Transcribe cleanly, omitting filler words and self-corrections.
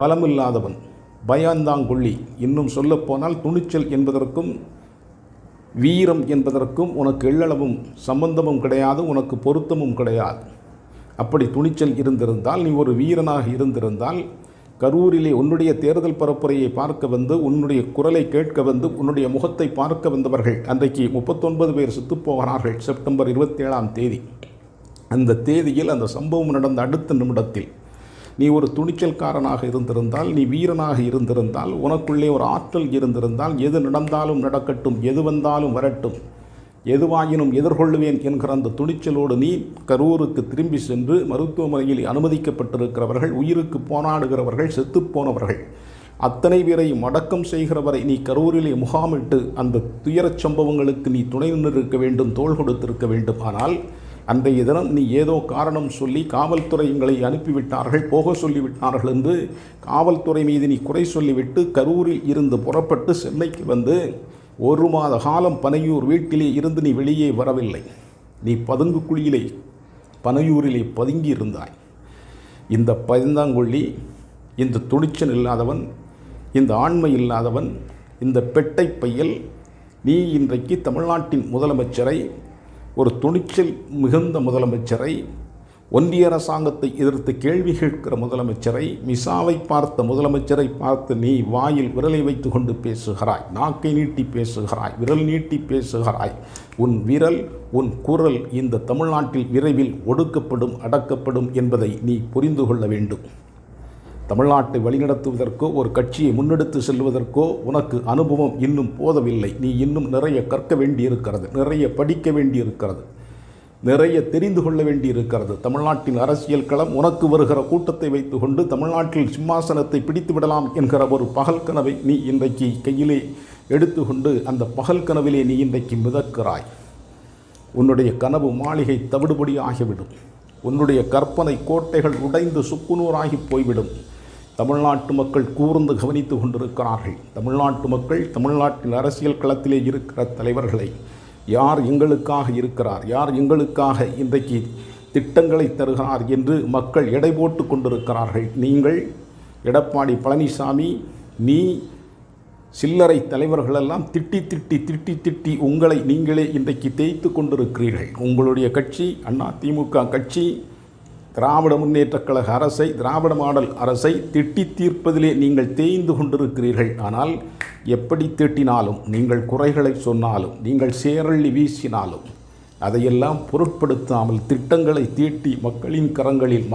பலமில்லாதவன், பயந்தாங்கொள்ளி. இன்னும் சொல்லப்போனால் துணிச்சல் என்பதற்கும் வீரம் என்பதற்கும் உனக்கு எள்ளளவும் சம்பந்தமும் கிடையாது, உனக்கு பொருத்தமும் கிடையாது. அப்படி துணிச்சல் இருந்திருந்தால், நீ ஒரு வீரனாக இருந்திருந்தால், கரூரிலே உன்னுடைய தேர்தல் பரப்புரையை பார்க்க வந்து, உன்னுடைய குரலை கேட்க வந்து, உன்னுடைய முகத்தை பார்க்க வந்தவர்கள் அன்றைக்கு 39 பேர் செத்துப்போகிறார்கள். செப்டம்பர் 27ஆம் தேதி. அந்த தேதியில் அந்த சம்பவம் நடந்த அடுத்த நிமிடத்தில் நீ ஒரு துணிச்சல்காரனாக இருந்திருந்தால், நீ வீரனாக இருந்திருந்தால், உனக்குள்ளே ஒரு ஆற்றல் இருந்திருந்தால், எது நடந்தாலும் நடக்கட்டும், எது வந்தாலும் வரட்டும், எதுவாயினும் எதிர்கொள்ளுவேன் என்கிற அந்த துணிச்சலோடு நீ கரூருக்கு திரும்பி சென்று மருத்துவமனையில் அனுமதிக்கப்பட்டிருக்கிறவர்கள், உயிருக்கு போராடுகிறவர்கள், செத்துப்போனவர்கள் அத்தனை பேரையும் அடக்கம் செய்கிறவரை நீ கரூரிலே முகாமிட்டு அந்த துயரச் சம்பவங்களுக்கு நீ துணை நின்றிருக்க வேண்டும், தோள் கொடுத்திருக்க வேண்டும். ஆனால் அன்றைய தினம் நீ ஏதோ காரணம் சொல்லி காவல்துறை எங்களை அனுப்பிவிட்டார்கள், போக சொல்லிவிட்டார்கள் என்று காவல்துறை மீது நீ குறை சொல்லிவிட்டு கரூரில் இருந்து புறப்பட்டு சென்னைக்கு வந்து 1 மாத காலம் பனையூர் வீட்டிலே இருந்து நீ வெளியே வரவில்லை. நீ பதுங்கு குழியிலே பனையூரிலே பதுங்கி இருந்தாய். இந்த பயந்தாங்கொள்ளி, இந்த துணிச்சல் இல்லாதவன், இந்த ஆண்மை இல்லாதவன், இந்த பெட்டை பையல், நீ இன்றைக்கு தமிழ்நாட்டின் முதலமைச்சரை, ஒரு துணிச்சல் மிகுந்த முதலமைச்சரை, ஒன்றிய அரசாங்கத்தை எதிர்த்து கேள்வி கேட்கிற முதலமைச்சரை, மிசாவை பார்த்த முதலமைச்சரை பார்த்து நீ வாயில் விரலை வைத்து கொண்டு பேசுகிறாய், நாக்கை நீட்டி பேசுகிறாய், விரல் நீட்டி பேசுகிறாய். உன் விரல், உன் குரல் இந்த தமிழ்நாட்டில் விரைவில் ஒடுக்கப்படும், அடக்கப்படும் என்பதை நீ புரிந்து கொள்ள வேண்டும். தமிழ்நாட்டை வழிநடத்துவதற்கோ ஒரு கட்சியை முன்னெடுத்து செல்வதற்கோ உனக்கு அனுபவம் இன்னும் போதவில்லை. நீ இன்னும் நிறைய கற்க வேண்டியிருக்கிறது, நிறைய படிக்க வேண்டியிருக்கிறது, நிறைய தெரிந்து கொள்ள வேண்டியிருக்கிறது. தமிழ்நாட்டின் அரசியல் களம் உனக்கு வருகிற கூட்டத்தை வைத்துக்கொண்டு தமிழ்நாட்டில் சிம்மாசனத்தை பிடித்து விடலாம் என்கிற ஒரு பகல் கனவை நீ இன்றைக்கு கையிலே எடுத்துக்கொண்டு அந்த பகல் கனவிலே நீ இன்றைக்கு மிதக்கிறாய். உன்னுடைய கனவு மாளிகை தவிடுபடி ஆகிவிடும். உன்னுடைய கற்பனை கோட்டைகள் உடைந்து சுக்குநூறாகி போய்விடும். தமிழ்நாட்டு மக்கள் கூர்ந்து கவனித்து கொண்டிருக்கிறார்கள். தமிழ்நாட்டு மக்கள் தமிழ்நாட்டின் அரசியல் களத்திலே இருக்கிற தலைவர்களை, யார் எங்களுக்காக இருக்கிறார், யார் எங்களுக்காக இன்றைக்கு திட்டங்களை தருகிறார் என்று மக்கள் எடை போட்டு கொண்டிருக்கிறார்கள். நீங்கள் எடப்பாடி பழனிசாமி, நீ சில்லறை தலைவர்களெல்லாம் திட்டி திட்டி திட்டி திட்டி உங்களை நீங்களே இன்றைக்கு தேய்த்து கொண்டிருக்கிறீர்கள். உங்களுடைய கட்சி அதிமுக கட்சி திராவிட முன்னேற்றக் கழக அரசை, திராவிட மாடல் அரசை திட்டி தீர்ப்பதிலே நீங்கள் தேய்ந்து கொண்டிருக்கிறீர்கள். ஆனால் எப்படி திட்டினாலும், நீங்கள் குறைகளை சொன்னாலும், நீங்கள் சேரள்ளி வீசினாலும் அதையெல்லாம் பொருட்படுத்தாமல் திட்டங்களை தீட்டி மக்களின் கரங்களில்